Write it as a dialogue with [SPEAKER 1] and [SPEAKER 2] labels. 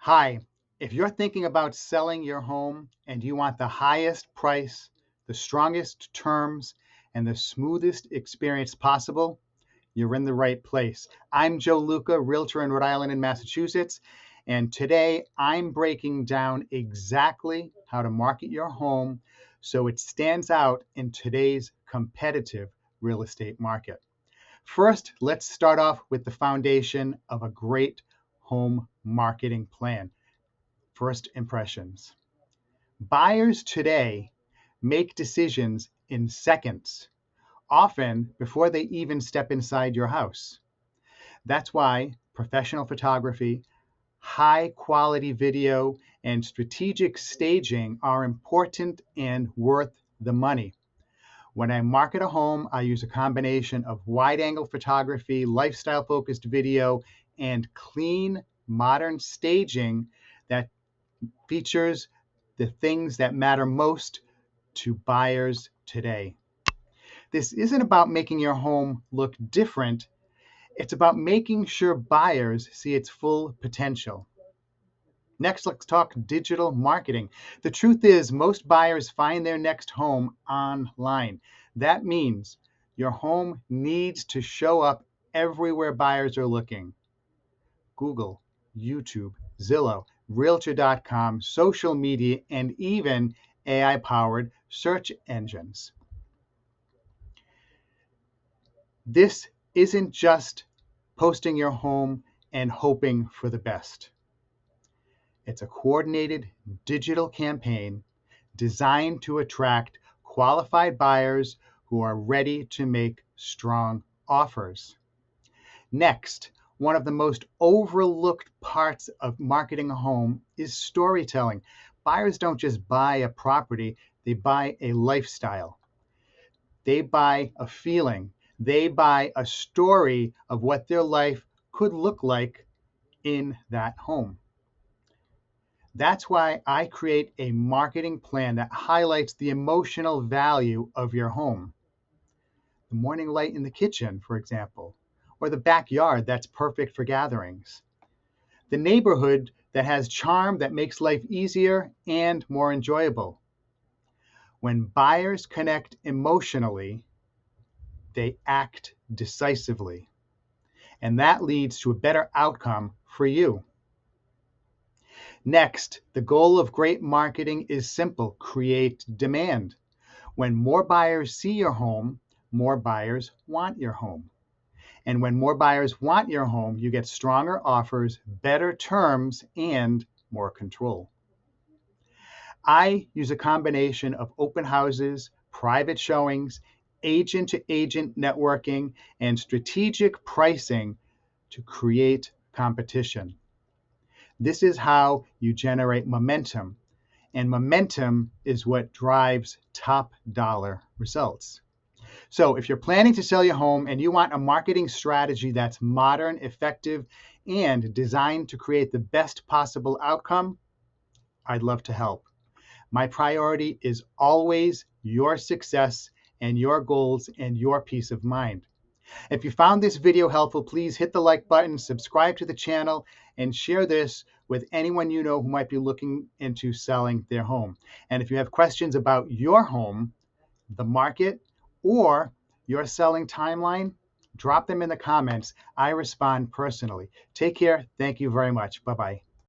[SPEAKER 1] Hi, if you're thinking about selling your home and you want the highest price, the strongest terms, and the smoothest experience possible, you're in the right place. I'm Joe Luca, realtor in Rhode Island and Massachusetts, and today I'm breaking down exactly how to market your home so it stands out in today's competitive real estate market. First, let's start off with the foundation of a great home marketing plan. First impressions. Buyers today make decisions in seconds, often before they even step inside your house. That's why professional photography, high quality video, and strategic staging are important and worth the money. When I market a home, I use a combination of wide angle photography, lifestyle focused video, and clean modern staging that features the things that matter most to buyers today. This isn't about making your home look different. It's about making sure buyers see its full potential. Next, let's talk digital marketing. The truth is, most buyers find their next home online. That means your home needs to show up everywhere buyers are looking. Google, YouTube, Zillow, Realtor.com, social media, and even AI-powered search engines. This isn't just posting your home and hoping for the best. It's a coordinated digital campaign designed to attract qualified buyers who are ready to make strong offers. Next, one of the most overlooked parts of marketing a home is storytelling. Buyers don't just buy a property, they buy a lifestyle. They buy a feeling. They buy a story of what their life could look like in that home. That's why I create a marketing plan that highlights the emotional value of your home. The morning light in the kitchen, for example, or the backyard that's perfect for gatherings. The neighborhood that has charm that makes life easier and more enjoyable. When buyers connect emotionally, they act decisively, and that leads to a better outcome for you. Next, the goal of great marketing is simple: create demand. When more buyers see your home, more buyers want your home. And when more buyers want your home, you get stronger offers, better terms, and more control. I use a combination of open houses, private showings, agent to agent networking, and strategic pricing to create competition. This is how you generate momentum, and momentum is what drives top dollar results. So if you're planning to sell your home and you want a marketing strategy that's modern, effective, and designed to create the best possible outcome, I'd love to help. My priority is always your success and your goals and your peace of mind. If you found this video helpful, please hit the like button, subscribe to the channel, and share this with anyone you know who might be looking into selling their home. And if you have questions about your home, the market, or your selling timeline, drop them in the comments. I respond personally. Take care. Thank you very much. Bye-bye.